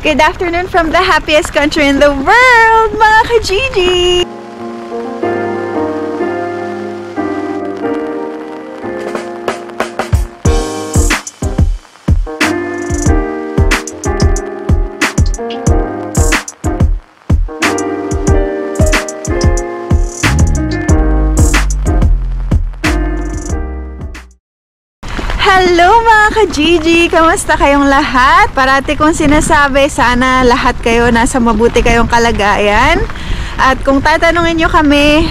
Good afternoon from the happiest country in the world, mga ka-Gigi! Hello mga ka-Gigi! Kamusta kayong lahat? Parati kong sinasabi, sana lahat kayo nasa mabuti kayong kalagayan. At kung tatanungin nyo kami,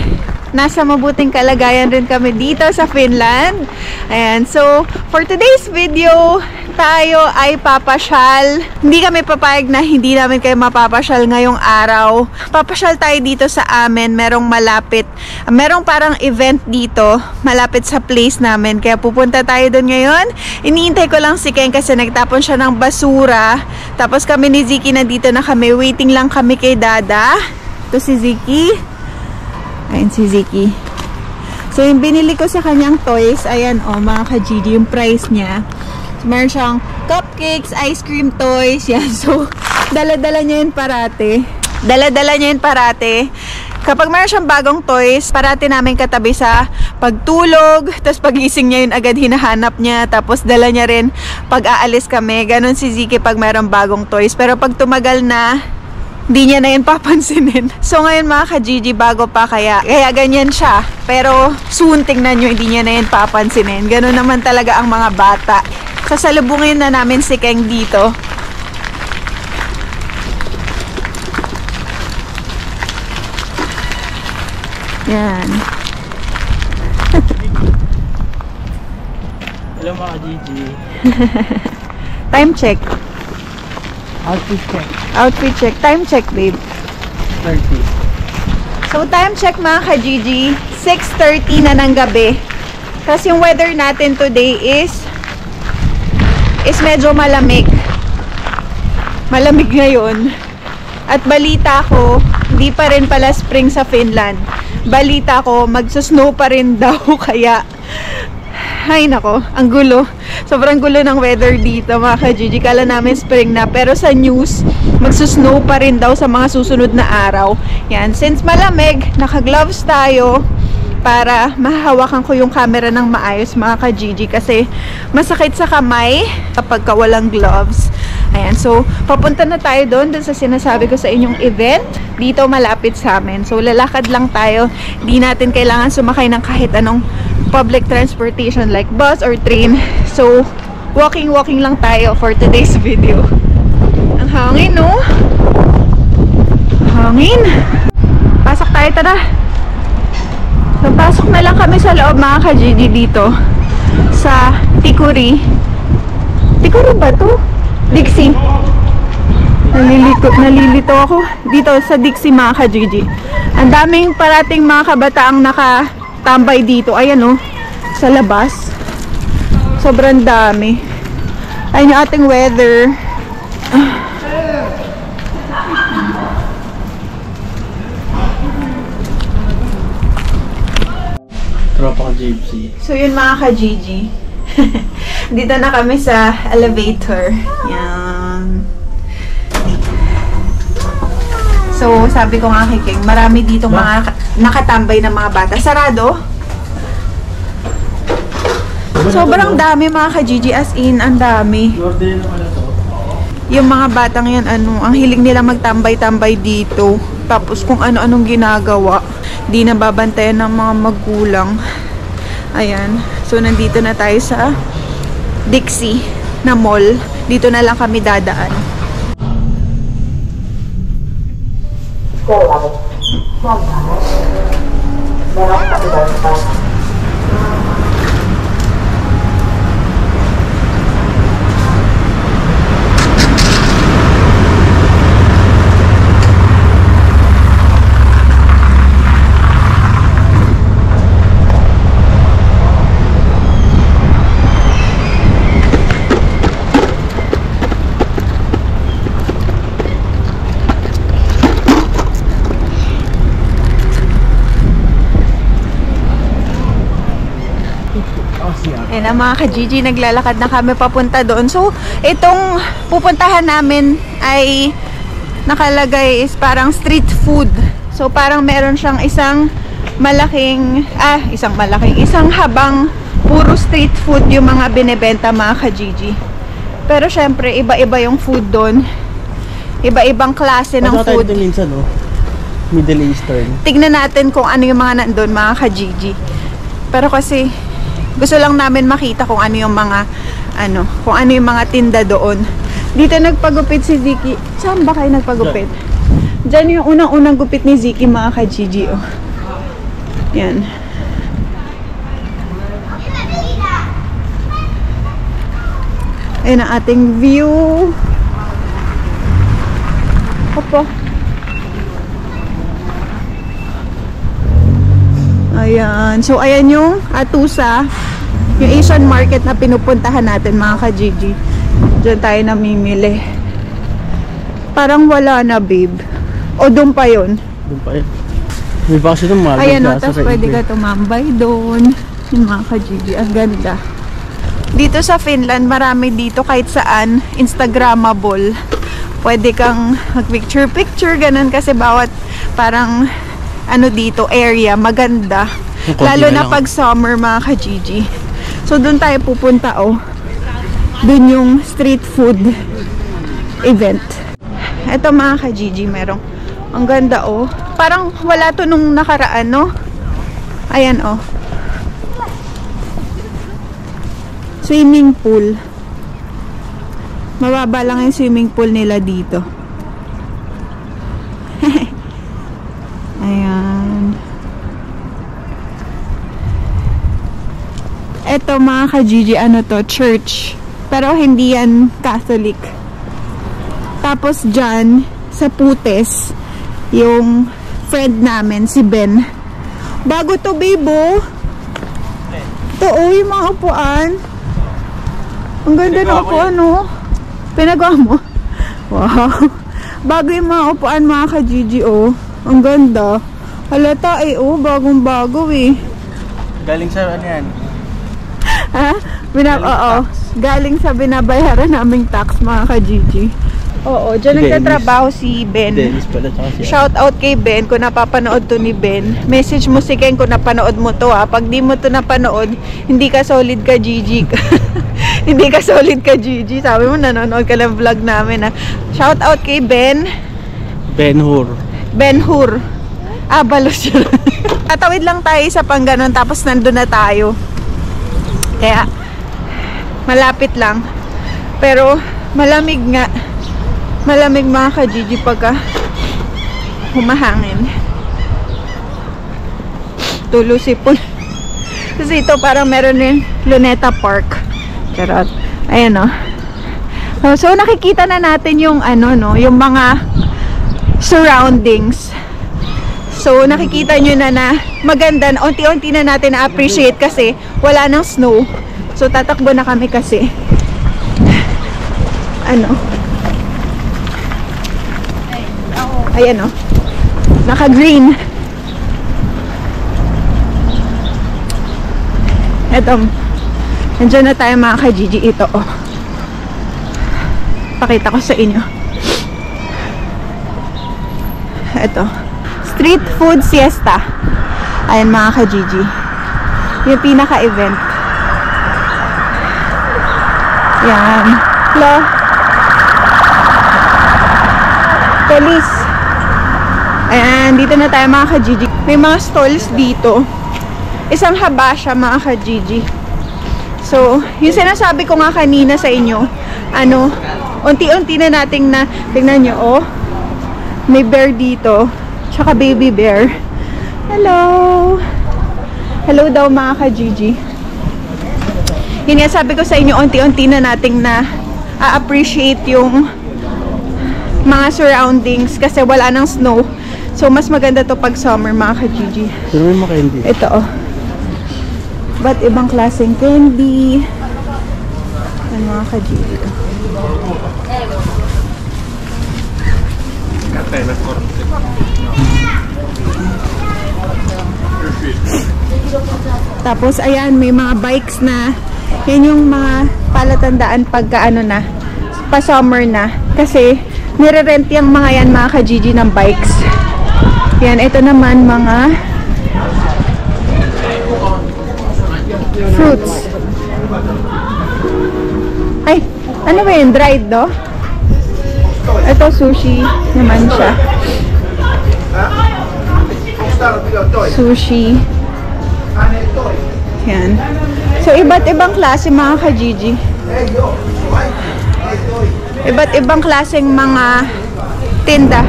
nasa mabuting kalagayan rin kami dito sa Finland. Ayan, so for today's video, tayo ay papasyal. Hindi kami papayag na hindi namin kayo mapapasyal ngayong araw. Papasyal tayo dito sa amin. Merong malapit. Merong parang event dito malapit sa place namin. Kaya pupunta tayo doon ngayon. Iniintay ko lang si Ken kasi nagtapon siya ng basura. Tapos kami ni Ziki na dito na kami. Waiting lang kami kay Dada. Ito si Ziki. Ayan si Ziki. So yung binili ko sa kanyang toys, ayan o mga ka-Gigi, yung price niya. Meron siyang cupcakes, ice cream toys. Yan. So, dala-dala niya yun parate. Dala-dala niya yun parate. Kapag meron siyang bagong toys, parate namin katabi sa pagtulog. Tapos pagising niya yun agad hinahanap niya. Tapos dala niya rin pag aalis kami. Ganon si Ziki pag meron bagong toys. Pero pag tumagal na, hindi niya na yun papansinin. So ngayon mga ka-Gigi, bago pa kaya ganyan siya. Pero soon tingnan nyo, hindi niya na yun papansinin. Ganon naman talaga ang mga bata. Sasalubungin na namin si Keng dito. Yan. Hello mga Gigi. Time check. Outfit check. Outfit check. Time check, babe. 30. So time check mga ka-Gigi, 6:30 na ng gabi. Kasi yung weather natin today is medyo malamig. Malamig ngayon. At balita ko, hindi pa rin pala spring sa Finland. Balita ko, magsusnow pa rin daw. Kaya, ay nako, ang gulo. Sobrang gulo ng weather dito mga ka-Gigi. Kala namin spring na. Pero sa news, magsusnow pa rin daw sa mga susunod na araw. Yan, since malamig, naka-gloves tayo para mahahawakan ko yung camera ng maayos mga ka-Gigi kasi masakit sa kamay kapag walang gloves. Ayan, so papunta na tayo doon sa sinasabi ko sa inyong event dito malapit sa amin. So lalakad lang tayo, di natin kailangan sumakay ng kahit anong public transportation like bus or train. So walking lang tayo for today's video. Ang hangin, no? Hangin. Pasok tayo, tara. So, pasok na lang kami sa loob mga ka-Gigi dito sa Tikuri. Tikuri ba to? Dixie. Nalilito ako dito sa Dixie mga ka-Gigi. Ang daming parating mga kabataang nakatambay dito. Ayan o, sa labas. Sobrang dami. Ayun yung ating weather. Tropa ka Gypsy. So yun mga ka-Gigi. Dito na kami sa elevator. Yan. So sabi ko nga kay King, marami dito mga nakatambay na mga bata. Sarado? Sobrang dami mga ka-Gigi, as in, ang dami. Yung mga batang yan, ang hiling nila magtambay-tambay dito. Tapos kung ano-anong ginagawa. Di nababantayan ng mga magulang. Ayan. So, nandito na tayo sa Dixie na mall. Dito na lang kami dadaan. Yan na mga ka-Gigi, naglalakad na kami papunta doon. So, itong pupuntahan namin ay nakalagay is parang street food. So, parang meron siyang isang habang puro street food yung mga binebenta mga ka-Gigi. Pero syempre, iba-iba yung food doon. Iba-ibang klase ng food. Tayo minsan, no? Middle Eastern. Tignan natin kung ano yung mga nandun mga ka-Gigi. Pero kasi gusto lang namin makita kung ano yung mga tinda doon. Dito nagpagupit si Ziki. Saan ba kayo nagpagupit? Diyan yung unang-unang gupit ni Ziki mga ka-Gigi. Oh. Yan. Ayan ang ating view. Opo. Ayan. So, ayan yung Atusa. Yung Asian market na pinupuntahan natin, mga ka-Gigi. Diyan tayo namimili. Parang wala na, babe. O, doon pa yun? Doon pa yun. May bakasyon ng mga. Ayan, no, tapos pwede ka tumambay doon. Yung mga ka-Gigi. Ang ganda. Dito sa Finland, marami dito kahit saan. Instagrammable. Pwede kang mag-picture-picture, ganun. Kasi bawat parang dito, area, maganda. Lalo na pag summer, mga ka-Gigi. So, doon tayo pupunta, oh. Doon yung street food event. Ito, mga ka-Gigi, merong ang ganda, oh. Parang wala to nung nakaraan, no? Ayan, oh. Swimming pool. Mababa lang yung swimming pool nila dito. Ayan. Ito mga ka-Gigi, church. Pero hindi yan Catholic. Tapos dyan, sa Putes, yung friend namin, si Ben. Bago to, babe. Ito, yung mga upuan. Ang ganda na upuan, no? Pinagawa mo? Wow. Bago yung mga upuan, mga ka-Gigi, oh. Ang ganda. Halata bagong-bago eh. Galing sa ano yan? Ha? Galing sa binabayaran naming tax, mga ka-Gigi. Oo, dyan nagtatrabaho si Ben. Dennis pala, tsaka siya. Shout out kay Ben kung napapanood to ni Ben. Message mo si Ken kung napanood mo to, ha. Pag di mo to napanood, hindi ka solid ka, Gigi. Hindi ka solid ka, Gigi. Sabi mo, nanonood ka ng vlog namin, ha. Shout out kay Ben. Ben Hur. Balos yun. Tatawid lang tayo sa pangganon tapos nandun na tayo. Kaya, malapit lang. Pero, malamig nga. Malamig mga ka-Gigi pagka humahangin. Tulo sipon. Kasi ito parang meron yung Luneta Park. Charot. Ayan, o. So, nakikita na natin yung yung mga surroundings. So, nakikita nyo na maganda na unti-unti na natin na-appreciate kasi wala nang snow. So, tatakbo na kami kasi ayan, naka-green. Eto, nandiyan na tayo mga ka-Gigi. Ito, pakita ko sa inyo. Eto, street food siesta. Ayan mga ka-Gigi, yung pinaka-event. Yan. Hello. Police. Ayan, dito na tayo mga ka-Gigi. May mga stalls dito. Isang haba siya mga ka-Gigi. So, yung sinasabi ko nga kanina sa inyo, unti-unti na nating tingnan nyo, may bear dito. Tsaka baby bear. Hello. Hello daw mga ka-Gigi. Yun nga, sabi ko sa inyo, unti-unti na nating appreciate yung mga surroundings kasi wala nang snow. So, mas maganda to pag summer, mga ka-Gigi. Pero may mga candy. Ito, ba't ibang klaseng candy? Yan, mga ka-Gigi. Tapos, ayan, may mga bikes na Yan yung mga palatandaan pagka ano na, pa summer na. Kasi nire-rent yung mga yan mga ka-Gigi ng bikes. Yan, ito naman mga fruits. Ay, ano ba yun? Dried, no? Ito, sushi naman siya. Sushi. Yan. So, iba't ibang klase mga ka-Gigi. Iba't ibang klaseng mga tinda.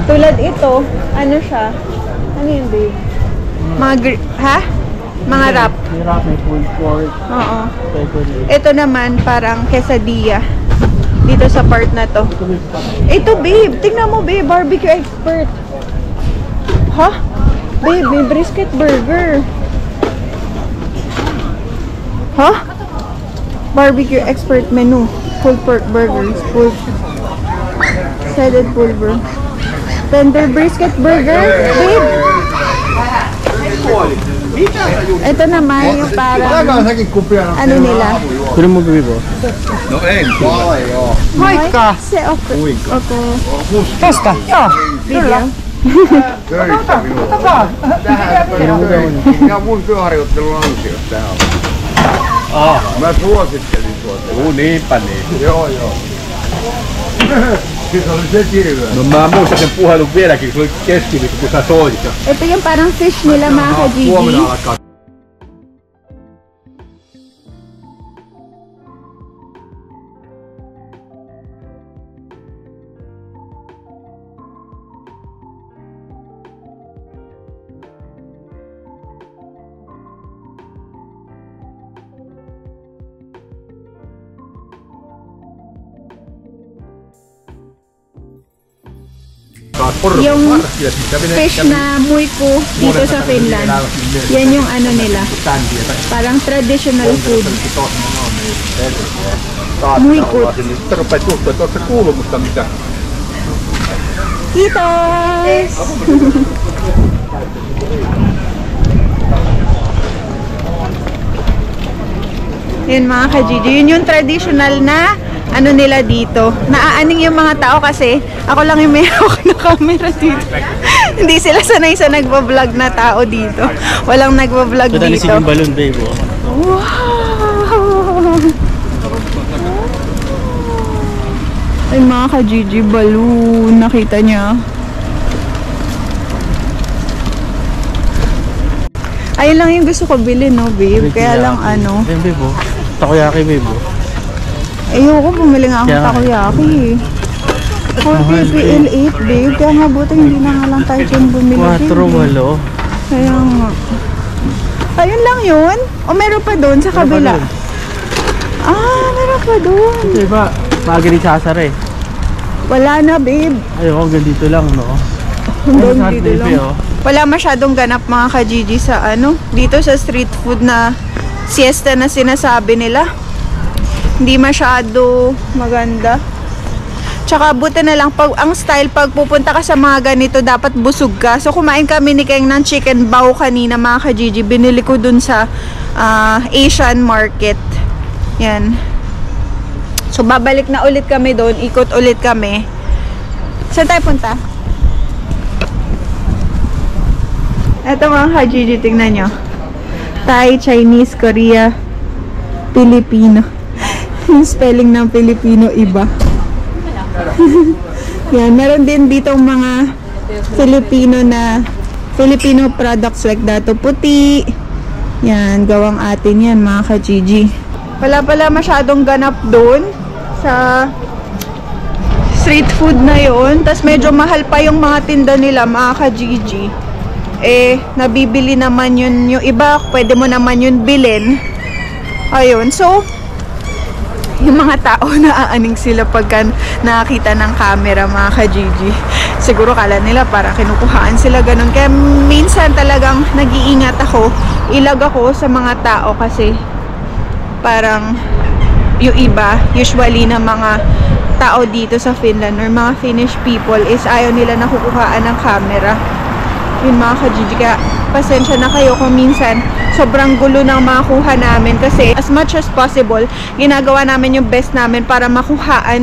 Tulad ito, ano siya? Ano yun, babe? Mga wrap. May wrap, may pulled pork. Oo. Pepperoni. Ito naman, parang quesadilla. Dito sa part na to. Ito, babe. Tingnan mo, babe. Barbecue expert. Ha? Babe, may brisket burger. Ha? Barbecue expert menu. Pulled pork burgers. Shredded pulled burger. Tender brisket burger. Babe. Ito naman yung parang ano nila. Kunin mo baby ko. No en qua joo. Moikka! Se oko. Tästä? Joo. Video. Töistä minulla. Tähän mun työharjoittelun ansiosta tähän on. Mä suosittelin tuota. Niinpä niin. Joo. Siis oli se hirveä. No mä muistan sen puhelun vieläkin, se oli keskiviikko kun sä soitit. Ito yung parang fish nila mga ka-Gigi. Huomenna alkaa. Yung fish na muiku dito sa Finland. Yan yung ano nila. Parang traditional food. Muiku. Sitten rupeat juttua, että ootko kuullut musta mitä? Kiitos! Yun mga ka-Gigi. Yun yung traditional na ano nila dito. Naaaning yung mga tao kasi ako lang yung may hawak na camera dito. Hindi sila sanay sa nagbablog na tao dito. Walang nagbablog Ito dito. yung balloon baby. Wow! Ay mga ka-Gigi, balloon. Nakita niya. Ayun lang yung gusto ko bilhin, no, babe? Kaya lang ano. Ayun babe. Takoyaki babe. Ayoko, bumili nga akong takoyaki eh. 4 PL8, babe. Kaya nga buti hindi na nga lang tayo dyan bumili. 4-8. Kaya nga. Ayun lang yun? O meron pa doon sa kabila? Meron pa doon. Ito iba, maaga rin sasara eh. Wala na, babe. Ayoko, hanggang dito lang, no? Hanggang dito lang. Wala masyadong ganap mga ka-Gigi sa ano. Dito sa street food na siesta na sinasabi nila. Hindi masyado maganda. Tsaka buti na lang pag ang style pag pupunta ka sa mga ganito dapat busog ka. So kumain kami ni Keng ng chicken bao kanina mga ka-Gigi. Binili ko dun sa Asian market. Yan. So babalik na ulit kami doon, ikot ulit kami. Saan tayo punta? Ito mga ka-Gigi, tingnan nyo. Thai, Chinese, Korea, Filipino. Yung spelling ng Filipino iba. Yan, meron din dito mga Filipino products like dato puti. Yan, gawang atin yan mga ka-Gigi. Wala pala masyadong ganap doon sa street food na yon. Tas medyo mahal pa yung mga tinda nila mga ka-Gigi. Eh, nabibili naman yun. Yung iba, pwede mo naman yun bilhin. Ayun, so yung mga tao naaaning sila pagka nakakita ng camera mga ka-Gigi. Siguro kala nila parang kinukuhaan sila ganun. Kaya minsan talagang nag-iingat ako. Ilag ako sa mga tao kasi parang yung iba, usually na mga tao dito sa Finland or mga Finnish people is ayaw nila nakukuhaan ng camera. Yun mga ka-Gigi, kaya pasensya na kayo kung minsan sobrang gulo ng makuha namin kasi as much as possible, ginagawa namin yung best namin para makakuha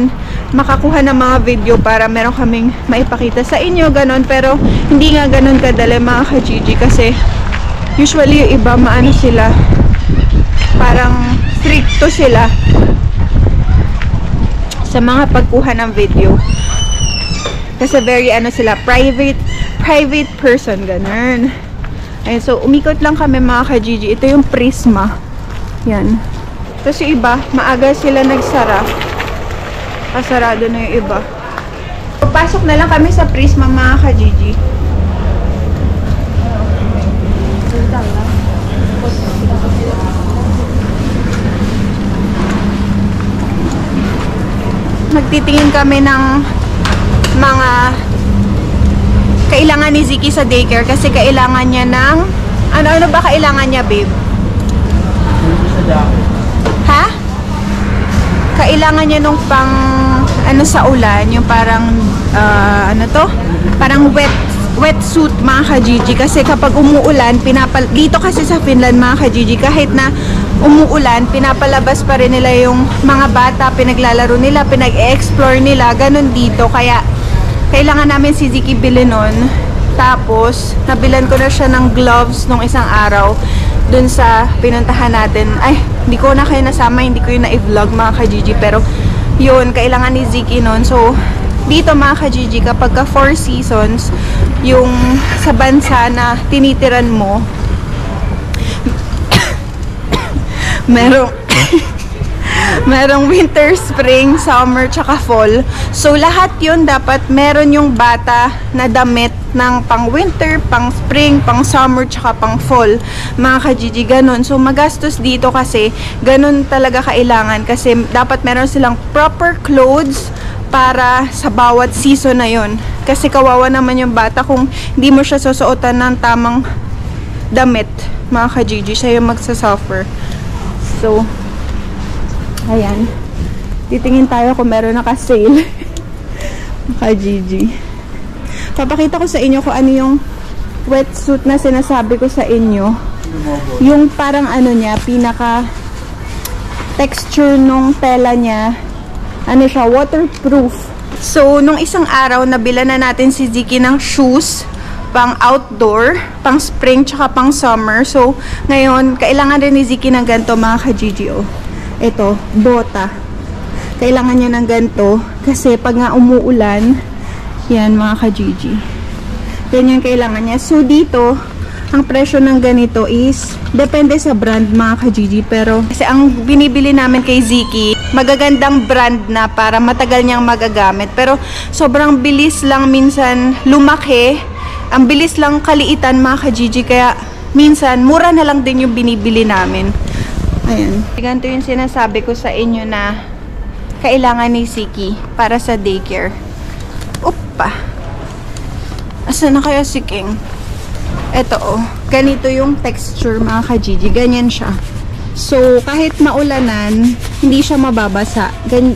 ng mga video para meron kaming maipakita sa inyo, ganon. Pero hindi nga ganon kadali mga ka-Gigi kasi usually yung iba maano sila, parang stricto sila sa mga pagkuha ng video kasi very ano sila, private person, ganun. Ayun, so umikot lang kami mga ka-Gigi. Ito yung Prisma. Yan. Tapos yung iba, maaga sila nagsara. Kasarado na yung iba. So, pasok na lang kami sa Prisma mga ka-Gigi. Magtitingin kami ng mga kailangan ni Ziki sa daycare kasi kailangan niya ng ano ba kailangan niya, babe? Ha? Kailangan niya nung pang ano sa ulan, yung parang ano to? Parang wetsuit mga ka-Gigi kasi kapag umuulan, dito kasi sa Finland mga ka-Gigi, kahit na umuulan, pinapalabas pa rin nila yung mga bata, pinaglalaro nila, pinag-explore nila, ganun dito. Kaya kailangan namin si Ziki bili nun. Tapos, nabilan ko na siya ng gloves nung isang araw dun sa pinuntahan natin. Ay, hindi ko na kayo nasama, hindi ko yun na-vlog mga ka-Gigi. Pero, yun, kailangan ni Ziki nun. So, dito mga ka-Gigi, kapag ka 4 seasons, yung sa bansa na tinitiran mo, merong winter, spring, summer, tsaka fall. So, lahat yun dapat meron yung bata na damit ng pang winter, pang spring, pang summer, tsaka pang fall. Mga ka-Gigi, ganun. So, magastos dito kasi ganun talaga kailangan. Kasi dapat meron silang proper clothes para sa bawat season na yun. Kasi kawawa naman yung bata kung hindi mo siya susuotan ng tamang damit. Mga ka-Gigi, siya yung magsasuffer. So, ayan. Titingin tayo kung meron naka-sale. Ka-Gigi. Papakita ko sa inyo kung ano yung wetsuit na sinasabi ko sa inyo. Yung parang ano niya, pinaka texture nung tela niya. Ano siya, waterproof. So, nung isang araw, nabila na natin si Ziki ng shoes pang outdoor, pang spring, tsaka pang summer. So, ngayon, kailangan rin ni Ziki ng ganito mga ka-Gigi. Oh. Ito, bota. Kailangan niya ng ganito kasi pag nga umuulan, yan mga ka-Gigi. Yan yung kailangan niya. So, dito, ang presyo ng ganito is, depende sa brand mga ka-Gigi. Pero, kasi ang binibili namin kay Ziki, magagandang brand na para matagal niyang magagamit. Pero, sobrang bilis lang minsan lumaki. Ang bilis lang kaliitan mga ka-Gigi. Kaya, minsan, mura na lang din yung binibili namin. Ayan. Ganito yung sinasabi ko sa inyo na kailangan ni Ziki para sa daycare. Opa! Asa na kaya si King? Eto oh. Ganito yung texture mga ka-Gigi. Ganyan siya. So, kahit maulanan, hindi siya mababasa.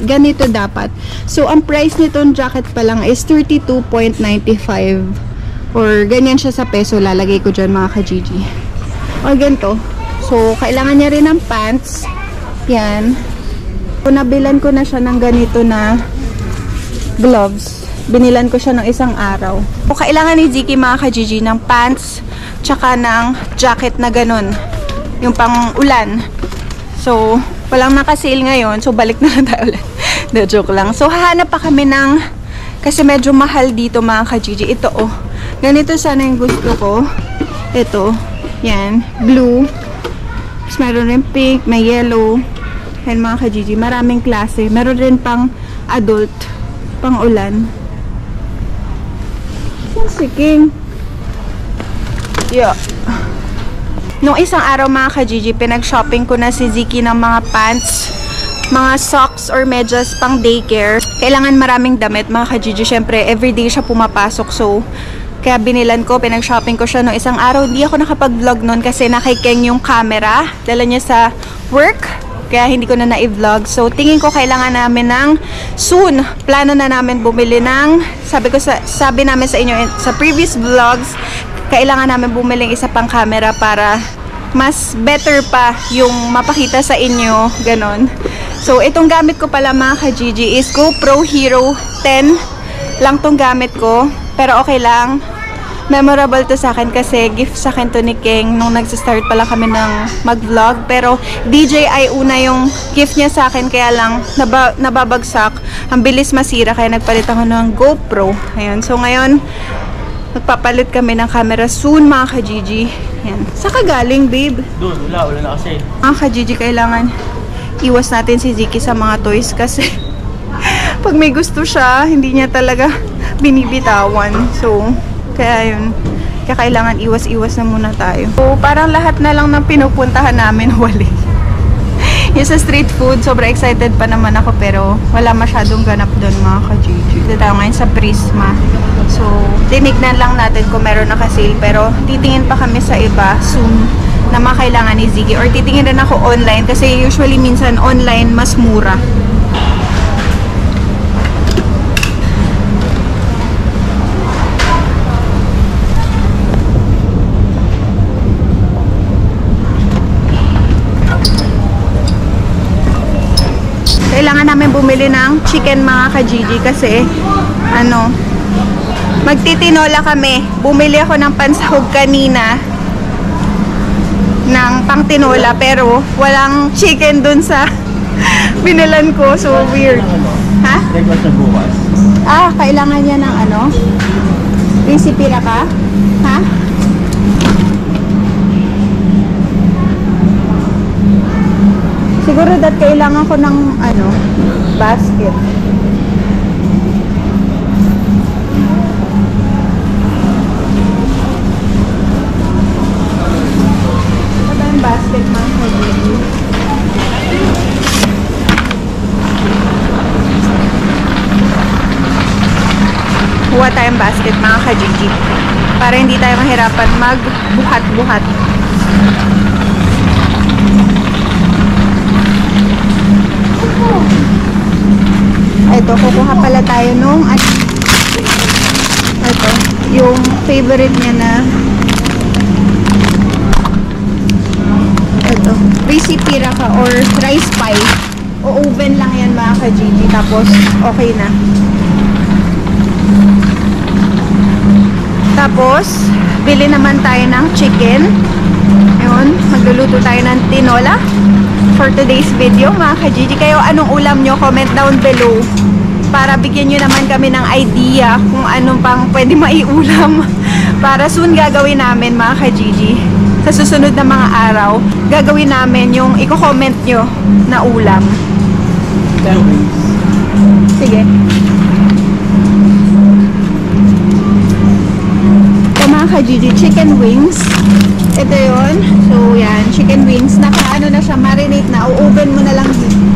Ganito dapat. So, ang price nitong jacket pa lang is 32.95. Or, ganyan siya sa peso. Lalagay ko dyan mga ka-Gigi. O, ganito. So, kailangan niya rin ng pants. Yan. So, nabilan ko na siya ng ganito na gloves. Binilan ko siya ng isang araw. So, kailangan ni Ziki mga ka-Gigi ng pants, tsaka ng jacket na ganun. Yung pang ulan. So, walang naka-sale ngayon. So, balik na lang tayo ulit. No, joke lang. So, hahanap pa kami ng, kasi medyo mahal dito mga ka-Gigi. Ito oh. Ganito sana yung gusto ko. Ito. Yan. Blue. Tapos meron rin pink, may yellow. Yan mga ka-Gigi. Maraming klase. Meron rin pang adult. Pang ulan. Yan si King. Yeah. Nung isang araw mga ka-Gigi, pinag-shopping ko na si Ziki ng mga pants, mga socks or medyas pang daycare. Kailangan maraming damit mga ka-Gigi. Siyempre, everyday siya pumapasok. So, kaya binilan ko, pinag-shopping ko siya nung isang araw. Hindi ako nakapag-vlog nun kasi nakikeng yung camera. Dala niya sa work. Kaya hindi ko na na-vlog. So, tingin ko kailangan namin ng soon. Plano na namin bumili ng, sabi namin sa inyo sa previous vlogs, kailangan namin bumiling isa pang camera para mas better pa yung mapakita sa inyo, ganon. So, itong gamit ko pala mga ka-Gigi is GoPro Hero 10 lang tong gamit ko. Pero okay lang. Memorable to sa akin kasi gift sa akin to ni King nung nagsistart pa lang kami ng mag-vlog. Pero DJI una yung gift niya sa akin, kaya lang nababagsak. Ang bilis masira kaya nagpalit ako ng GoPro. Ayun. So, ngayon, magpapalit kami ng camera soon mga ka-Gigi. Yan. Saan ka galing, babe? Doon, wala na kasi. Mga ka-Gigi, kailangan iwas natin si Ziki sa mga toys kasi pag may gusto siya, hindi niya talaga binibitawan. So, kaya yun. Kaya kailangan iwas-iwas na muna tayo. So, parang lahat na lang ng pinupuntahan namin wali. Yung sa street food, sobrang excited pa naman ako pero wala masyadong ganap doon mga ka-Gigi. Dito tayo ngayon sa Prisma. So, tinignan lang natin kung meron naka-sale pero titingin pa kami sa iba soon na makailangan ni Ziggy or titingin rin ako online kasi usually minsan online mas mura. Kailangan namin bumili ng chicken mga ka-Gigi kasi magtitinola kami. Bumili ako ng pansahog kanina ng pangtinola pero walang chicken dun sa binilan ko. So weird. Ha? Request na bukas. Kailangan niya ng recipe na ka? Ha? Siguro that kailangan ko ng basket. Ano yung basket mga ka-Gigi? Huwa tayong basket mga ka-Gigi para hindi tayo mahirapan magbuhat-buhat. Ito, kukuha pala tayo nung ito, yung favorite niya na ito, recipe raka or rice pie. O oven lang yan mga ka-Gigi, tapos okay na. Tapos, bili naman tayo ng chicken. Ayun, magluluto tayo ng tinola for today's video mga ka-Gigi. Kayo, anong ulam nyo? Comment down below para bigyan nyo naman kami ng idea kung anong pang pwede maiulam para soon gagawin namin mga ka-Gigi. Sa susunod na mga araw, gagawin namin yung i-comment nyo na ulam. Sige. Ito mga ka-Gigi, chicken wings. Ito yun. So, yan. Chicken wings. Naka-ano na siya, marinate na. O-oven mo na lang.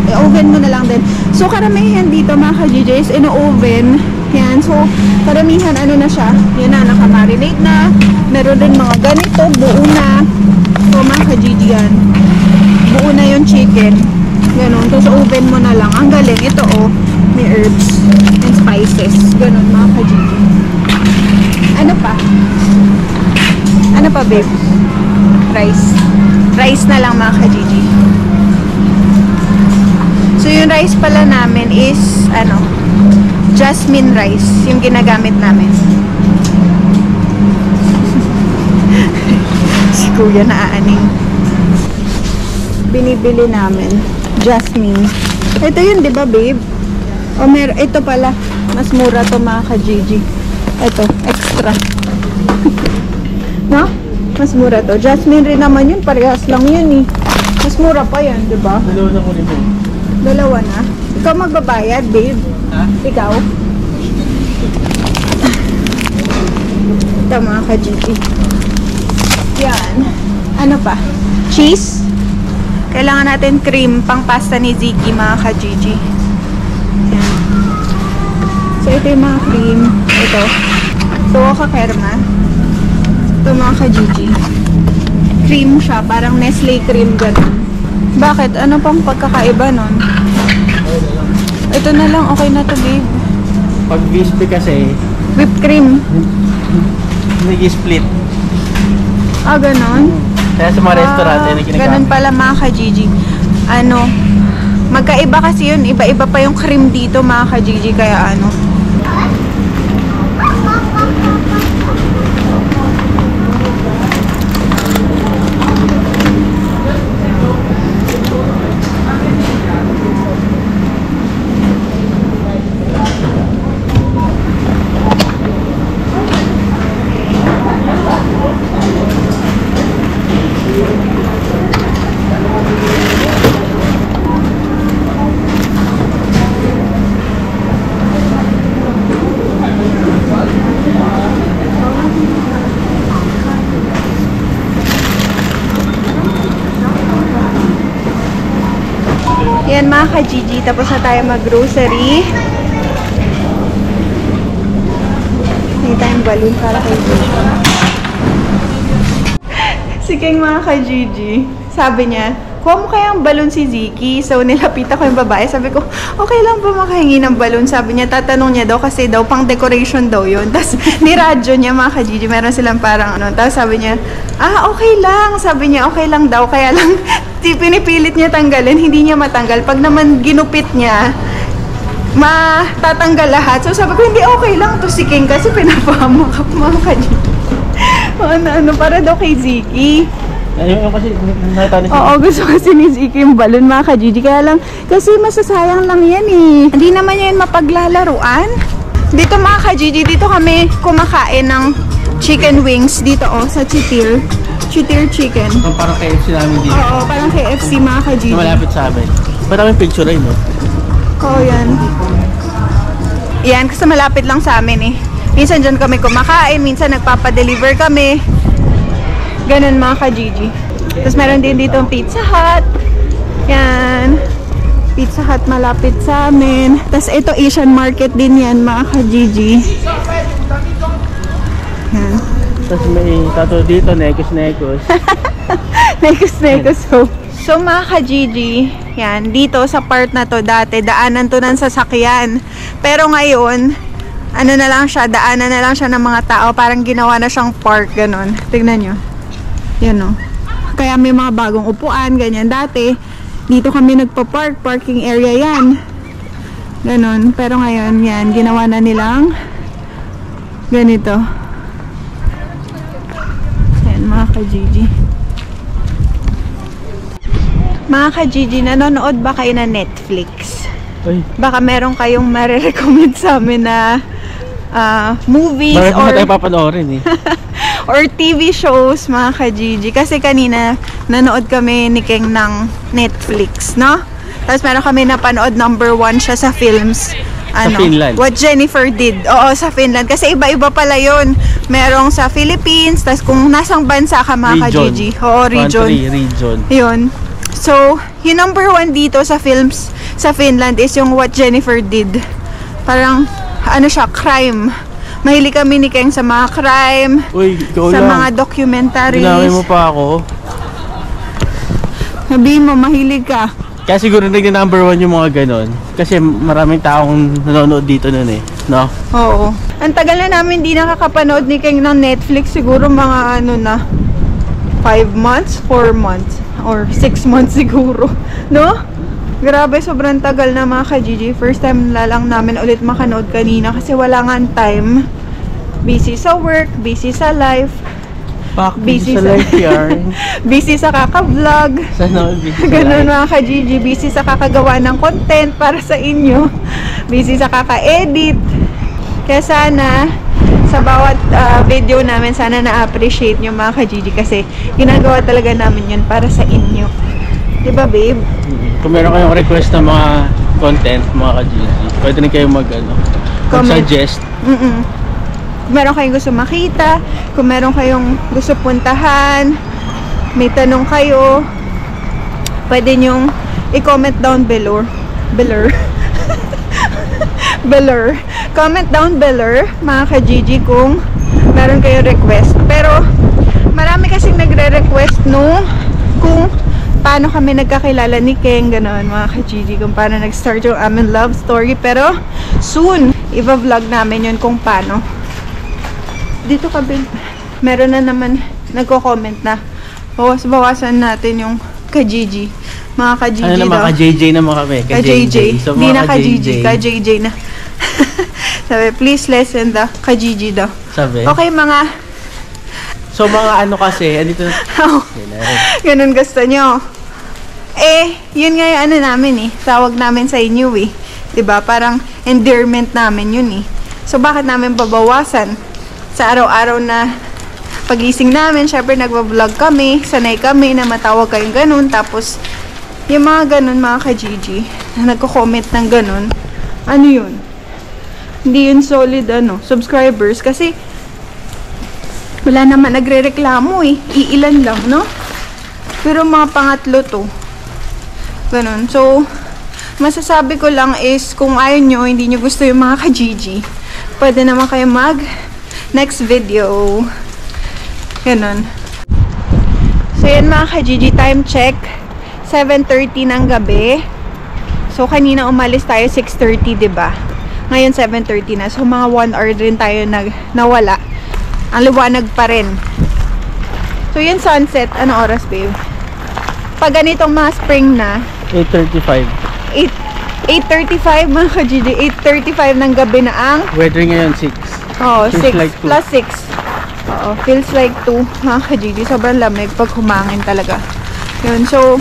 I-oven mo na lang din. So, karamihan dito mga ka-Gigi is in-oven. Yan. So, karamihan ano na siya. Yan na, naka-marinate na. Meron din mga ganito. Buo na. So, mga ka-Gigi yan. Buo na yung chicken. Ganon. So, oven mo na lang. Ang galing. Ito may herbs and spices. Ganon mga ka-Gigi. Ano pa? Ano pa, babe? Rice. Rice na lang mga ka-Gigi. So, yung rice pala namin is, jasmine rice. Yung ginagamit namin. Si Kuya naaaning. Binibili namin. Jasmine. Ito yun, di ba, babe? O, ito pala. Mas mura to mga ka-Gigi. Ito, extra. No? Mas mura to. Jasmine rin naman yun. Parehas lang yun eh. Mas mura pa yan, di ba? Dalawa na ko rin po. Dalawa na? Ikaw magbabayad, babe? Ha? Ikaw? Ito mga ka-Gigi. Yan. Ano pa? Cheese? Kailangan natin cream pang pasta ni Ziki mga ka-Gigi. Yan. So, ito yung mga cream. Ito. Ito, kakerma. Ito mga ka-Gigi. Cream siya. Parang Nestle cream ganun. Bakit? Ano pang pagkakaiba nun? Ito na lang. Okay na to, babe. Pag bispe kasi, Whipped cream. nag-split. Ah, ganon? Kaya sa mga restaurant, yun ang ginagamit. Ganon pala mga ka-Gigi. Ano, magkaiba kasi yun. Iba-iba pa yung cream dito mga ka-Gigi. Kaya ano. Yan mga ka-Gigi, tapos na tayo mag-grocery. Hindi tayong balloon para kay Gigi. Si King mga ka-Gigi, sabi niya, kuha mo kayang balloon si Ziki. So nilapitan ko yung babae, sabi ko, okay lang ba makahingi ng balloon? Sabi niya, tatanong niya daw kasi daw pang decoration daw yun. Tapos niradyo niya mga ka-Gigi, meron silang parang ano. Tapos sabi niya, okay lang. Sabi niya, okay lang daw, kaya lang pinipilit niya tanggalin, hindi niya matanggal. Pag naman ginupit niya, matatanggal lahat. So sabi ko, hindi, okay lang to si King kasi pinapahamak mga ka-Gigi. Ano, para daw kay Ziki. Ayun kasi, nakita niya. Oo, gusto kasi ni Ziki yung balon mga ka-Gigi. Kaya lang, kasi masasayang lang yan eh. Hindi naman yan mapaglalaruan. Dito mga ka-Gigi, dito kami kumakain ng chicken wings dito sa Chitil. Chitil chicken. Parang KFC namin dito. Oo, parang KFC mga ka-Gigi. Malapit sa amin. Ba't namin picture rin, no? Oo, yan. Yan, kasi malapit lang sa amin eh. Minsan dyan kami kumakain, minsan nagpapadeliver kami. Ganun mga ka-Gigi. Tapos meron din dito ang Pizza Hut. Yan. Pizza Hut malapit sa amin. Tapos ito Asian market din yan mga ka-Gigi. Yan. Tapos may tato dito, nekos-nekos. Nekos-nekos. So mga ka-Gigi, yan, dito sa part na to dati, daanan to ng sasakyan. Pero ngayon, ano na lang siya, daanan na lang siya ng mga tao. Parang ginawa na siyang park, ganun. Tignan nyo. Yan o. Kaya may mga bagong upuan, ganyan. Dati, dito kami nagpa-park, parking area yan. Ganun. Pero ngayon, yan, ginawa na nilang ganito. Yan, mga ka-Gigi. Mga ka-Gigi, nanonood ba kayo na Netflix? Uy. Baka meron kayong marirecommend sa amin na movies Bakit or tayo papanoorin eh? or TV shows mga ka-Gigi. Kasi kanina nanood kami ni King ng Netflix, no? Tapos meron kami napanood, #1 siya sa films. Ano, Finland. What Jennifer Did. Oo, sa Finland. Kasi iba-iba pala yun. Merong sa Philippines, tapos kung nasang bansa ka mga ka-Gigi. Oo, region. Country, region. Yun. So, yung #1 dito sa films sa Finland is yung What Jennifer Did. Parang, ano siya, crime. Mahilig kami ni King sa mga crime, Uy, ikaw sa lang. mga documentaries. Ginawin mo pa ako. Sabihin mo, mahilig ka. Kaya siguro nag-1 yung mga ganon. Kasi maraming taong nanonood dito nun eh. No? Oo. Ang tagal na namin di nakakapanood ni King ng Netflix. Siguro mga ano na, 5 months, 4 months, or 6 months siguro. No? Grabe, sobrang tagal na mga ka-Gigi. First time na lang namin ulit makanood kanina kasi wala nga time. Busy sa work, busy sa life, Busy sa life yarn. busy sa kaka-vlog. Sana busy sa Ganun life. mga ka-Gigi, busy sa kakagawa ng content para sa inyo. Busy sa kaka-edit. Kaya sana, sa bawat video namin, sana na-appreciate nyo mga ka-Gigi kasi ginagawa talaga namin yun para sa inyo. Diba babe? Kung meron kayong request ng mga content, mga ka-Gigi, pwede rin kayong mag-suggest. Kung meron kayong gusto makita, kung meron kayong gusto puntahan, may tanong kayo, pwede nyong i-comment down below. Comment down below, mga ka-Gigi, kung meron kayong request. Pero, marami kasing nagre-request kung paano kami nagkakilala ni King, gano'n mga ka-Gigi, kung paano nag-start yung aming love story. Pero, soon, i-vlog namin yun kung paano. Dito ka, Ben. Meron na naman nagko-comment na bawasan natin yung ka-Gigi. Mga ka-Gigi ano naman, ka-JJ naman kami. Ka-JJ. So, Hindi na mga ka-Gigi. Ka-JJ na. Sabi, please lessen the ka-Gigi daw. Sabi? Okay, mga... So, mga ano kasi, andito na. Ganun gusto nyo. Yun nga yung ano namin tawag namin sa inyo diba? Parang endearment namin yun So, bakit namin babawasan? Sa araw-araw na pagising namin, syempre nagbablog kami, sanay kami na matawag kayong ganun, tapos yung mga ganun, mga ka-Gigi, na nagko-comment ng ganun, ano yun? Hindi yun solid, subscribers, kasi wala naman nagre-reklamo iilan lang, no? Pero mga pangatlo to. Ganun. So, masasabi ko lang is, kung ayaw nyo, hindi nyo gusto yung mga ka-Gigi, pwede naman kayo mag next video. Ganun. So, yan mga ka-Gigi, time check. 7:30 ng gabi. So, kanina umalis tayo 6:30, diba? Ngayon 7:30 na. So, mga 1 hour din tayo nawala. Ang liwanag pa rin. So, yung sunset, ano oras, babe? Pag ganitong mga spring na, 8:35. 8:35 mga ka-Gigi. 8:35 ng gabi na ang... Weather ngayon 6. Oo, 6 like plus 6. Oo, feels like 2 mga ka-Gigi. Sobrang lamig pag humangin talaga. Yun, so,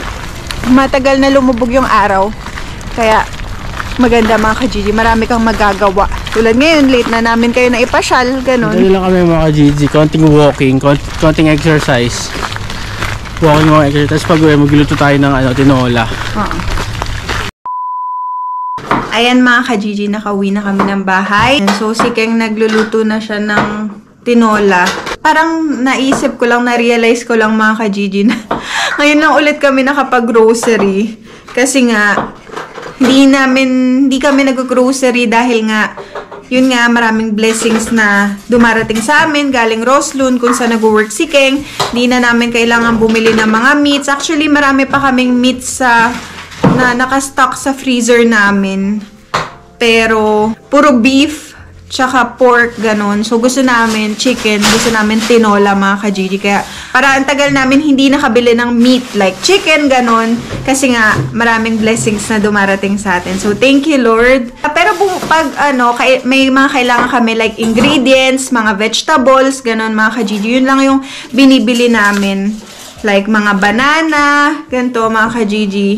matagal na lumubog yung araw. Kaya, maganda mga ka-Gigi. Marami kang magagawa. Tulad ngayon, late na namin kayo na ipasyal. Ganun. Dali lang kami mga ka-Gigi. Konting walking, konting exercise. Walking mga exercise. Tapos pag-uwi, magluluto tayo ng tinola. Ayan mga ka-Gigi, nakauwi na kami ng bahay. So, si Keng nagluluto na siya ng tinola. Parang naisip ko lang, na-realize ko lang mga ka-Gigi na ngayon lang ulit kami nakapag-grocery. Kasi nga, hindi kami nag-grocery dahil nga, yun nga, maraming blessings na dumarating sa amin, galing Roslun, kung saan nag-work si Keng. Hindi na namin kailangan bumili ng mga meats. Actually, marami pa kaming meats na nakastock sa freezer namin. Pero, puro beef, tsaka pork, ganun. So, gusto namin chicken, gusto namin tinola, mga ka-Gigi. Kaya, para ang tagal namin hindi nakabili ng meat, like chicken, ganun. Kasi nga, maraming blessings na dumarating sa atin. So, thank you, Lord. Pero, pag, may mga kailangan kami, like ingredients, mga vegetables, ganun, mga ka-Gigi. Yun lang yung binibili namin. Like, mga banana, ganito, mga ka-Gigi.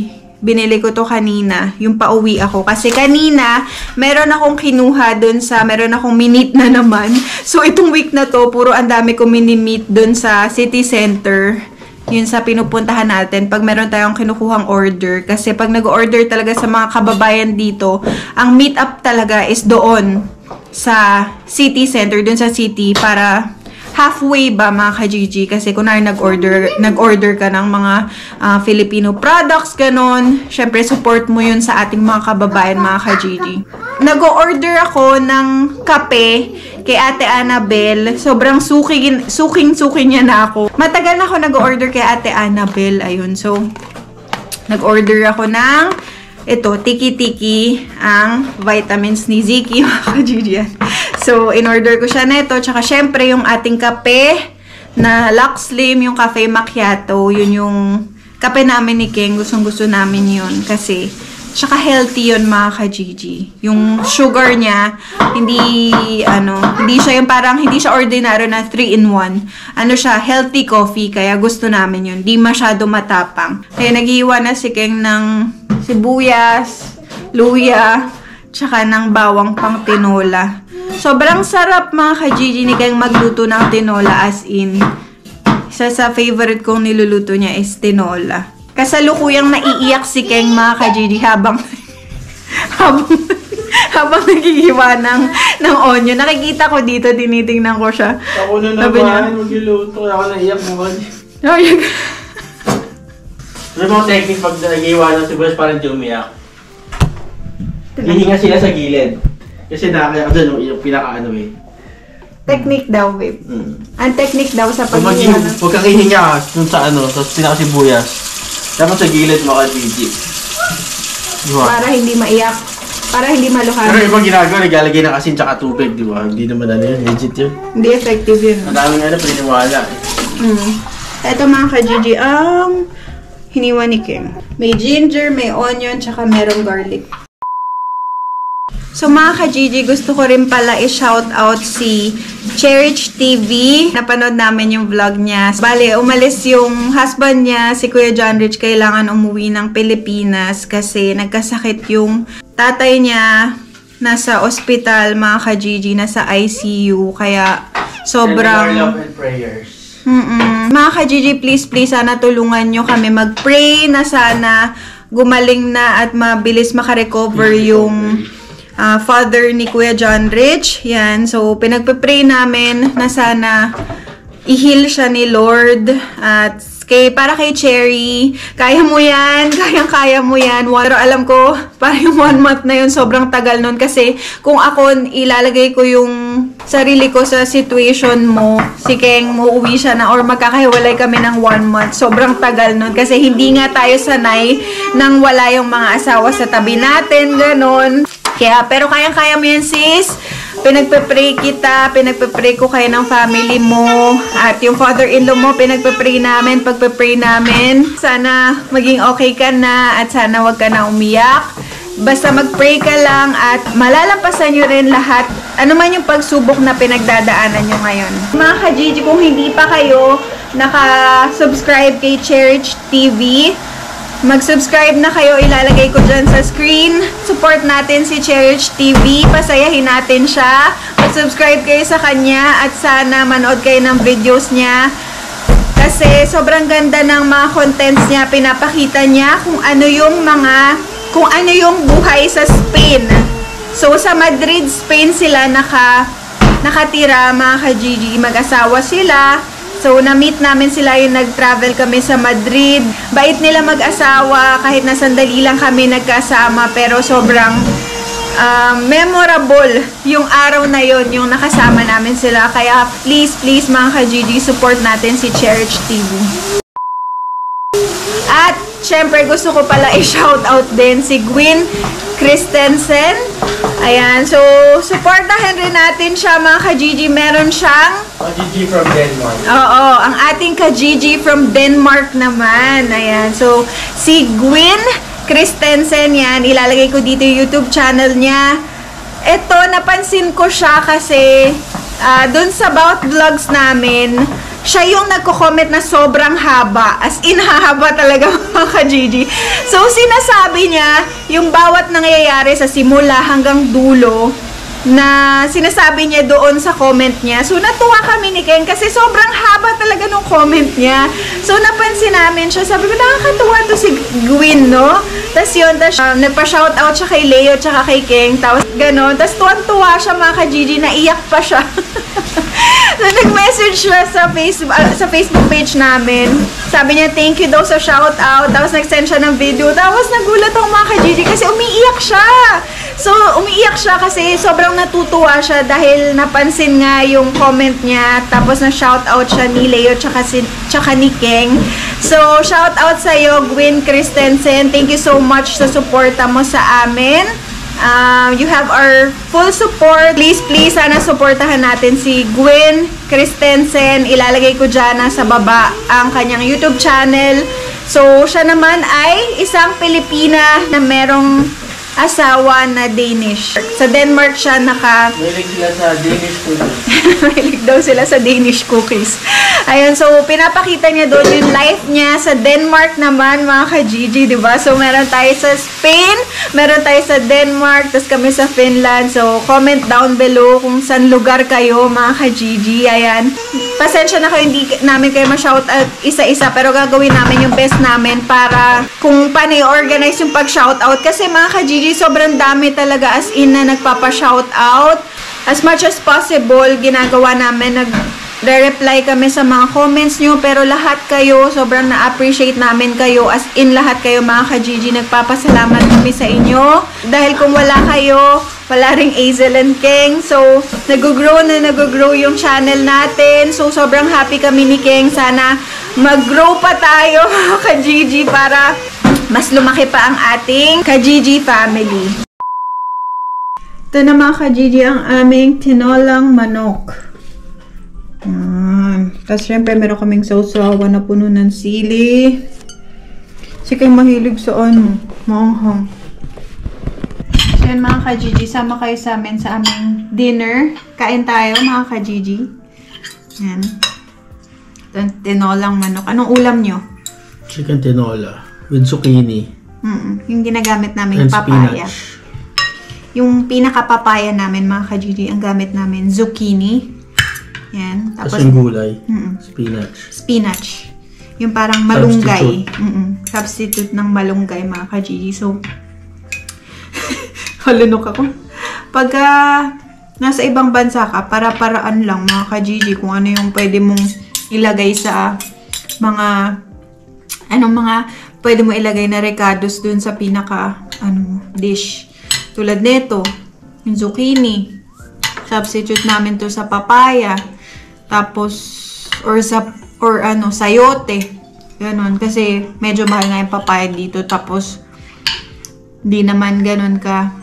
Binili ko to kanina, yung pauwi ako. Kasi kanina, meron akong kinuha dun meron akong minute na naman. So, itong week na to, puro ang dami ko mini-meet dun sa city center. Yun sa pinupuntahan natin. Pag meron tayong kinukuhang order. Kasi pag nag-order talaga sa mga kababayan dito, ang meet up talaga is doon sa city center, dun sa city, para halfway ba mga ka-Gigi? Kasi kunwari nag-order ka ng mga Filipino products, ganon. Syempre, support mo yun sa ating mga kababayan, mga ka-Gigi. Nag-order ako ng kape kay Ate Annabel. Sobrang suking niya na ako. Matagal na ako nag-order kay Ate Annabel. Ayun, so, nag-order ako ng tiki-tiki, ang vitamins ni Ziki, mga ka-Gigi. So, in-order ko siya nito. Tsaka, syempre, yung ating kape na Lux Slim, yung cafe macchiato. Yun yung kape namin ni Keng. Gustong-gusto namin yun. Kasi, tsaka healthy yun, mga ka-Gigi. Yung sugar niya, hindi siya yung parang, hindi siya ordinary na 3-in-1. Ano siya, healthy coffee. Kaya gusto namin yun. Di masyado matapang. Kaya, nag-iwan na si Keng ng sibuyas, luya, tsaka ng bawang pang tinola. Sobrang sarap, mga ka-Gigi, ni Keng magluto ng tinola, as in. Isa sa favorite kong niluluto niya is tinola. Kasalukuyang naiiyak si Keng, mga ka-Gigi, habang naghihiwa ng onion. Nakikita ko dito, tinitingnan ko siya. Ako na naman, magluluto. Ako naiiyak mo. Ano bang technique pag nag-iwa ng sibuyas parang di umiyak? Hihinga sila sa gilid. Kasi nakakaya ka doon yung pinaka-ano Technique daw, babe. Ang technique daw sa Huwag kang hihinga dun sa sa pinaka-sibuyas. Dapat sa gilid mo ka-Gigi. Diba? Para hindi maiyak. Para hindi maluhan. Pero ibang ginagawa, naglalagay ng asin tsaka tubig, di ba? Hindi naman yun, legit yun. Hindi effective yun. Ang daming paniniwala. Ito mga ka-Gigi, ang hiniwa ni King. May ginger, may onion, tsaka merong garlic. So mga ka-Gigi, gusto ko rin pala i-shoutout si Cherish TV. Napanood namin yung vlog niya. Bale, umalis yung husband niya, si Kuya John Rich, kailangan umuwi ng Pilipinas kasi nagkasakit yung tatay niya. Nasa ospital, mga ka-Gigi, nasa ICU. Kaya sobrang... love and prayers. Mga ka-Gigi, please, sana tulungan nyo kami mag-pray na sana gumaling na at mabilis makarecover yung father ni Kuya John Rich. Yan. So, pinagpe-pray namin na sana i-heal siya ni Lord. At para kay Cherry, kaya mo yan. Kayang-kaya mo yan. Pero alam ko, parang 1 month na yun, sobrang tagal nun. Kasi kung ako ilalagay ko yung sarili ko sa situation mo, si Keng, muuwi siya na or magkakahiwalay kami ng 1 month. Sobrang tagal nun. Kasi hindi nga tayo sanay nang wala yung mga asawa sa tabi natin. Ganon. Kaya, pero kayang-kaya mo yan, sis. Pinagpe-pray kita, pinagpe-pray ko kayo ng family mo, at yung father-in-law mo, pinagpe-pray namin, pagpe-pray namin. Sana maging okay ka na, at sana wag ka na umiyak. Basta mag-pray ka lang, at malalampasan nyo rin lahat, ano man yung pagsubok na pinagdadaanan nyo ngayon. Mga ka-Gigi, kung hindi pa kayo naka-subscribe kay Cherish TV, mag-subscribe na kayo, ilalagay ko dyan sa screen. Support natin si Cherish TV, pasayahin natin siya. Mag-subscribe kayo sa kanya at sana manood kayo ng videos niya. Kasi sobrang ganda ng mga contents niya, pinapakita niya kung ano yung buhay sa Spain. So sa Madrid, Spain sila nakatira, mga ka-Gigi, mag-asawa sila. So, na-meet namin sila yung nag-travel kami sa Madrid. Bait nila mag-asawa, kahit na sandali lang kami nagkasama. Pero sobrang memorable yung araw na yon, yung nakasama namin sila. Kaya please, mga ka-Gigi, support natin si Cherish TV. At, syempre, gusto ko pala i-shoutout din si Gwyn Christensen. Ayan, so, supportahan rin natin siya, mga ka-Gigi. Meron siyang Ka-Gigi from Denmark. Oo, ang ating ka-Gigi from Denmark naman. Ayan, so, si Gwyn Christensen, yan. Ilalagay ko dito yung YouTube channel niya. Ito, napansin ko siya kasi dun sa About Vlogs namin, siya yung nagko-comment na sobrang haba. As in, haba talaga, mga ka-Gigi. So, sinasabi niya yung bawat nangyayari sa simula hanggang dulo na sinasabi niya doon sa comment niya. So, natuwa kami ni Ken kasi sobrang haba talaga nung comment niya. So, napansin namin siya. Sabi ko, nakakatuwa to si Gwyn, no? Tapos yun, nagpa-shoutout siya kay Leo tsaka kay Ken. Tapos gano'n. Tapos tuwan-tuwa siya, mga ka-Gigi, naiyak pa siya. So, nag-message siya sa Facebook page namin. Sabi niya, thank you daw sa shoutout. Tapos nag-send siya ng video. Tapos nagulat ako, mga ka-Gigi, kasi umiiyak siya. So, umiiyak siya kasi sobrang natutuwa siya dahil napansin nga yung comment niya. Tapos na-shoutout siya ni Leo tsaka ni Keng. So, shoutout sa'yo, Gwyn Christensen. Thank you so much sa suporta mo sa amin. You have our full support. Please, sana supportahan natin si Gwyn Christensen. Ilalagay ko dyan sa baba ang kanyang YouTube channel. So, siya naman ay isang Pilipina na merong asawa na Danish. Sa Denmark siya Mahilig sila sa Danish cookies. Mahilig daw sila sa Danish cookies. Ayun, so pinapakita niya doon yung life niya sa Denmark naman, mga ka-Gigi, diba? So meron tayo sa Spain, meron tayo sa Denmark, tapos kami sa Finland. So comment down below kung saan lugar kayo, mga ka-Gigi. Ayan. Pasensya na kayo, hindi namin kayo ma-shout out isa-isa, pero gagawin namin yung best namin para kung paano i-organize yung pag-shoutout. Kasi mga ka-Gigi, sobrang dami talaga as in na nagpapa-shoutout. As much as possible, ginagawa namin, nag-reply kami sa mga comments nyo, pero lahat kayo, sobrang na-appreciate namin kayo. As in, lahat kayo, mga ka-Gigi, nagpapasalamat kami sa inyo. Dahil kung wala kayo, wala ring Azel and Keng. So, nag-grow yung channel natin. So, sobrang happy kami ni Keng. Sana mag-grow pa tayo, mga ka-Gigi, para mas lumaki pa ang ating ka-Gigi family. Ito na, mga ka-Gigi, ang aming tinolang manok. Tapos syempre meron kaming sausawan na puno ng sili. Kasi kayo mahilig sa ano, maanghang. So yun mga ka-Gigi, sama kayo sa amin sa aming dinner. Kain tayo mga ka-Gigi. Yan. Tinolang manok. Anong ulam nyo? Chicken tinola with zucchini. Yung ginagamit namin, yung papaya. Spinach. Yung pinaka-papaya namin, mga ka-Gigi, ang gamit namin, zucchini. Yan. Tapos yung gulay. Spinach. Spinach. Yung parang malunggay. Substitute ng malunggay, mga ka-Gigi. So, halunok ako. Pagka nasa ibang bansa ka, para-paraan lang, mga ka-Gigi, kung ano yung pwede mong ilagay sa mga pwede mo ilagay na recados dun sa pinaka dish. Tulad nito, yung zucchini. Substitute namin to sa papaya. Tapos sayote. Ganon. Kasi medyo mahal nga yung papaya dito. Tapos di naman ganon ka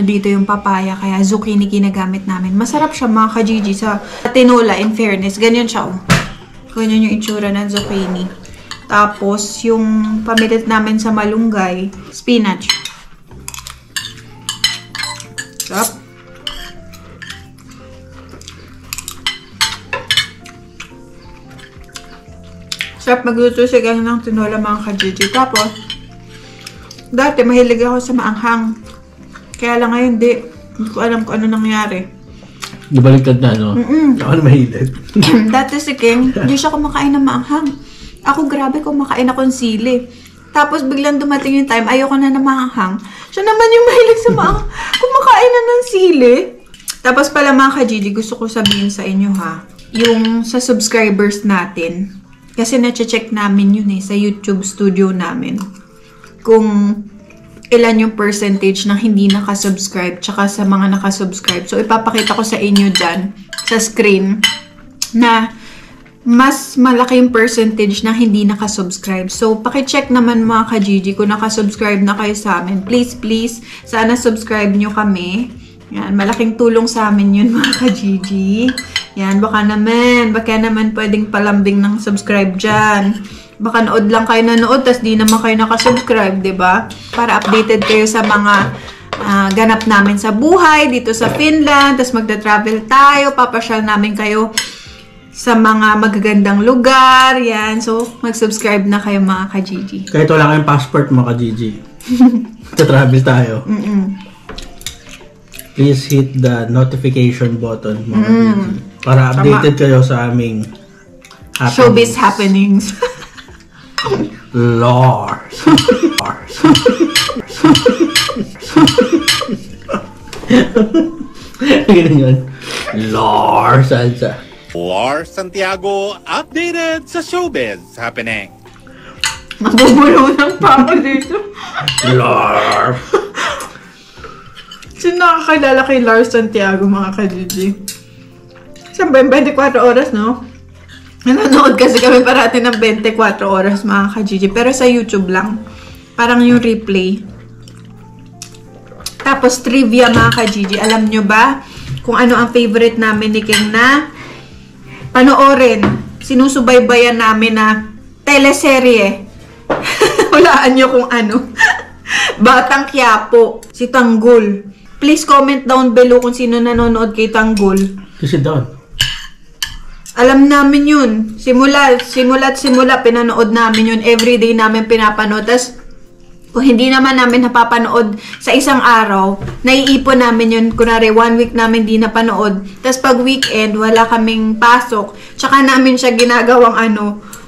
dito yung papaya. Kaya zucchini ginagamit namin. Masarap siya mga ka-Gigi sa tinola, in fairness. Ganyan siya, oh. Ganyan yung itsura ng zucchini. Tapos, yung pamilit namin sa malunggay, spinach. Sarap. Sarap magluto siya ganyan ng tinola mga ka-Gigi. Tapos, dati mahilig ako sa maanghang. Kaya lang ngayon, hindi ko alam kung ano nangyari. Nabaligtad na, no? Ako na mahilig. Dati si King, hindi siya kumakain ng maanghang. Ako, grabe, kumakain ako ng sili. Tapos, biglang dumating yung time, ayoko na ng maanghang. Siya naman yung mahilig sa maanghang. Kumakain na ng sili. Tapos pala mga ka-Gigi, gusto ko sabihin sa inyo ha, yung sa subscribers natin, kasi na-check namin yun sa YouTube studio namin. Kung ilan yung percentage ng hindi nakasubscribe tsaka sa mga nakasubscribe. So, ipapakita ko sa inyo dyan sa screen na mas malaki yung percentage na hindi nakasubscribe. So, pakicheck naman mga ka-Gigi kung nakasubscribe na kayo sa amin. Please, please, sana subscribe nyo kami. Yan, malaking tulong sa amin yun mga ka-Gigi. Yan, baka naman pwedeng palambing ng subscribe dyan. Baka nood lang kayo nanood, tas di naman kayo nakasubscribe, diba? Para updated kayo sa mga ganap namin sa buhay, dito sa Finland, tas magta-travel tayo, papasyal namin kayo sa mga magagandang lugar, yan. So, mag-subscribe na kayo mga ka-Gigi. Kahit wala kayong passport mga ka-Gigi. Travel tayo. Please hit the notification button mga ka-Gigi. Para updated kayo sa aming showbiz happenings. Lars. Ganun yun. Lars Salsa. Lars Santiago updated sa showbiz happening. Mabubulunan pa ako dito. Lars. Sino nakakilala kay Lars Santiago mga ka-Gigi? Siyempre, 24 oras, no? Nanonood kasi kami parati ng 24 oras mga ka-Gigi. Pero sa YouTube lang. Parang yung replay. Tapos trivia mga ka-Gigi. Alam nyo ba kung ano ang favorite namin ni King na panoorin? Sinusubaybayan namin na teleserye. Hulaan nyo kung ano. Batang Quiapo. Si Tanggol. Please comment down below kung sino nanonood kay Tanggol. Kasi doon. Alam namin yun. Simula, pinanood namin yun. Everyday namin pinapanood. Tapos, kung hindi naman namin napapanood sa isang araw, naiipon namin yun. Kunwari, 1 week namin di napanood. Tapos, pag weekend, wala kaming pasok. Tsaka namin siya ginagawang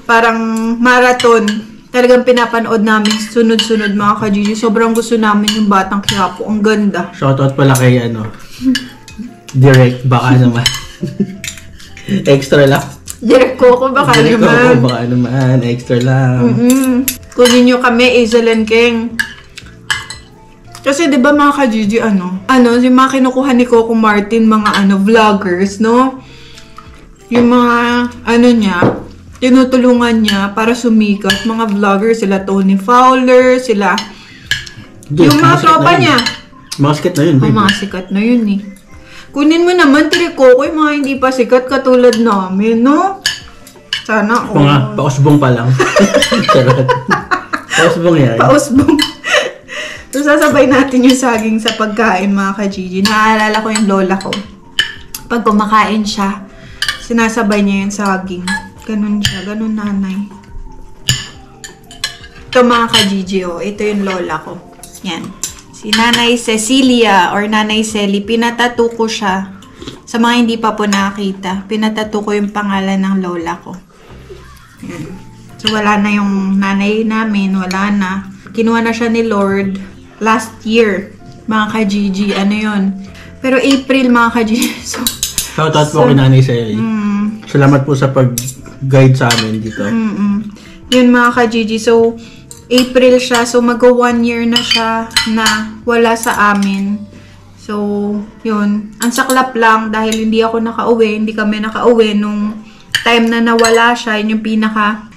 parang marathon. Talagang pinapanood namin sunod-sunod mga ka-Gigi. Sobrang gusto namin yung Batang Quiapo. Ang ganda. Shoutout pala kay Direct, baka naman. Extra lang. Direct Coco, baka naman. Baka naman. Extra lang. Kunin nyo kami, Hazel and King. Kasi di ba mga ka-Gigi, yung mga kinukuha ni Coco Martin, mga vloggers, no? Yung mga, niya, tinutulungan niya para sumikat. Mga vloggers, sila Tony Fowler, sila, yung mga tropa niya. Mga sikat na yun, baby. Mga sikat na yun, eh. Kunin mo naman, Triko, yung mga hindi pa sikat katulad namin, no? Sana, Oo nga, pausbong pa lang. Charot. Pausbong yan. Pausbong. So, sasabay natin yung saging sa pagkain, mga ka-Gigi. Naaalala ko yung lola ko. Pag kumakain siya, sinasabay niya yung saging. Ganun siya, ganun nanay. Ito mga ka-Gigi, oh. Ito yung lola ko. Yan. Si Nanay Cecilia or Nanay Celi, pinatato ko siya. Sa mga hindi pa po nakakita, pinatato ko yung pangalan ng lola ko. Yan. So, wala na yung nanay namin, wala na. Kinuha na siya ni Lord last year, mga ka-Gigi. Ano yun? Pero April, mga ka-Gigi. So, shoutout po kay Nanay Sally. Salamat po sa pag-guide sa amin dito. Yun, mga ka-Gigi. So, April siya. So, mag-1 year na siya na wala sa amin. So, yun. Ang saklap lang dahil hindi ako nakauwi. Hindi kami nakauwi nung time na nawala siya. Yun yung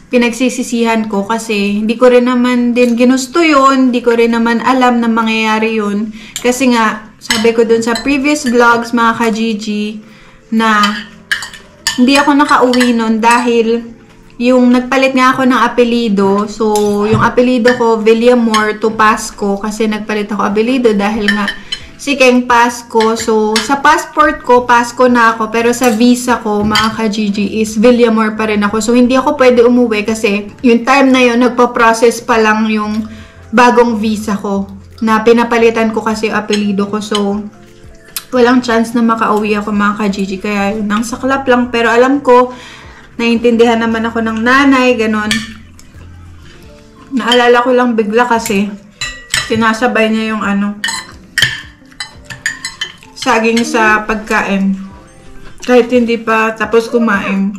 pinagsisisihan ko kasi hindi ko rin naman din ginusto yun. Hindi ko rin naman alam na mangyayari yun. Kasi nga, sabi ko dun sa previous vlogs, mga ka-Gigi, na hindi ako nakauwi nun dahil yung nagpalit nga ako ng apelido. So, yung apelido ko, Villamor to Pasco. Kasi nagpalit ako apelido dahil nga si Keng Pasco. So, sa passport ko, Pasco na ako. Pero sa visa ko, mga ka-Gigi, is Villamor pa rin ako. So, hindi ako pwede umuwi kasi yung time na yun, nagpa-process pa lang yung bagong visa ko. Na pinapalitan ko kasi yung apelido ko. So, walang chance na makauwi ako, mga ka-Gigi. Kaya yun, ang saklap lang. Pero alam ko, naiintindihan naman ako ng nanay, ganon. Naalala ko lang bigla kasi sinasabay niya yung saging sa pagkain. Kahit hindi pa tapos kumain,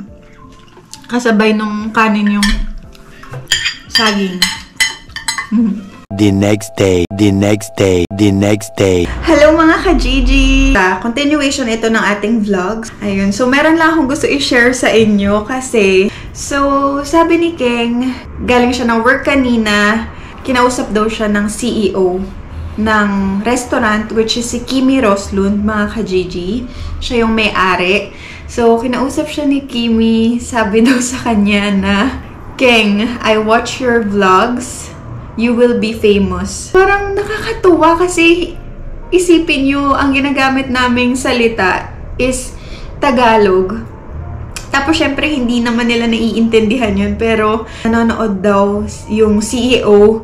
kasabay nung kanin yung saging. The next day. Hello mga ka-Gigi! Continuation ito ng ating vlogs. Ayun, so meron lang akong gusto i-share sa inyo kasi, so sabi ni Keng, galing siya ng work kanina, kinausap daw siya ng CEO ng restaurant which is si Kimi Roslund, mga ka-Gigi. Siya yung may-ari. So, kinausap siya ni Kimi, sabi daw sa kanya na, Keng, I watch your vlogs. You will be famous. Parang nakakatuwa kasi isipin nyo, ang ginagamit naming salita is Tagalog. Tapos syempre hindi naman nila naiintindihan yun, pero nanonood daw yung CEO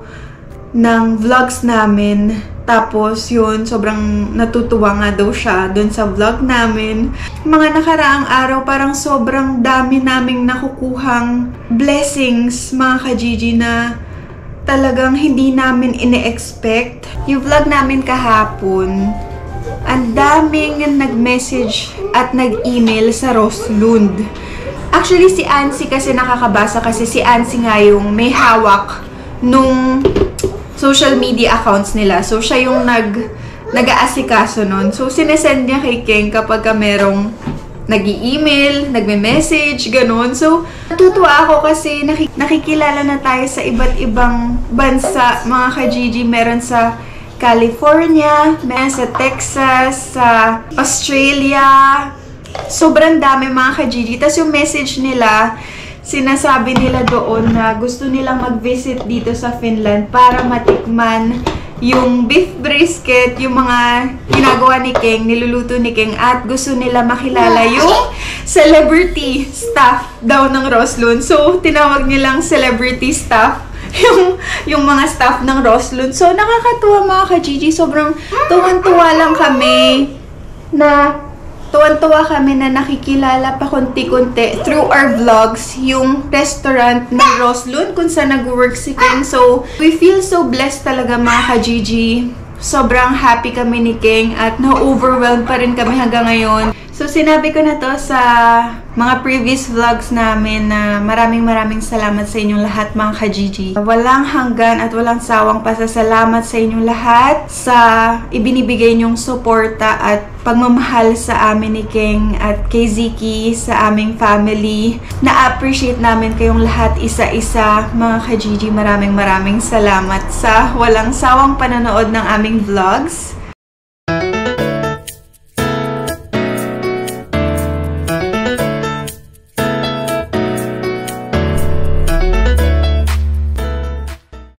ng vlogs namin. Tapos yun, sobrang natutuwa nga daw siya dun sa vlog namin. Mga nakaraang araw, parang sobrang dami naming nakukuhang blessings, mga ka-Gigi, na talagang hindi namin ine-expect. Yung vlog namin kahapon, ang daming nag-message at nag-email sa Roslund. Actually, si Ansi kasi nakakabasa kasi si Ansi nga yung may hawak nung social media accounts nila. So, siya yung nag-aasikaso nun. So, sinesend niya kay Keng kapag merong nag-i-email, nagme-message, ganun. So, natutuwa ako kasi nakikilala na tayo sa iba't ibang bansa, mga ka-Gigi. Meron sa California, meron sa Texas, sa Australia. Sobrang dami, mga ka-Gigi. Tapos yung message nila, sinasabi nila doon na gusto nilang mag-visit dito sa Finland para matikman yung beef brisket, yung mga ginagawa ni Keng, niluluto ni Keng, at gusto nila makilala yung celebrity staff daw ng Roslund. So, tinawag nilang celebrity staff yung mga staff ng Roslund. So, nakakatuwa, mga ka-Gigi. Sobrang tuwan-tuwa lang kami na nakikilala pa konti-konti through our vlogs yung restaurant ng Roslund kung saan nag-work si Keng. So, we feel so blessed talaga, mga ka-Gigi. Sobrang happy kami ni Keng at na-overwhelmed pa rin kami hanggang ngayon. So, sinabi ko na to sa mga previous vlogs namin na maraming salamat sa inyong lahat, mga ka-Gigi. Walang hanggan at walang sawang pasasalamat sa inyong lahat sa ibinibigay niyong suporta at pagmamahal sa amin ni Keng at kay Ziki, sa aming family. Na-appreciate namin kayong lahat isa-isa, mga ka-Gigi. Maraming salamat sa walang sawang panonood ng aming vlogs.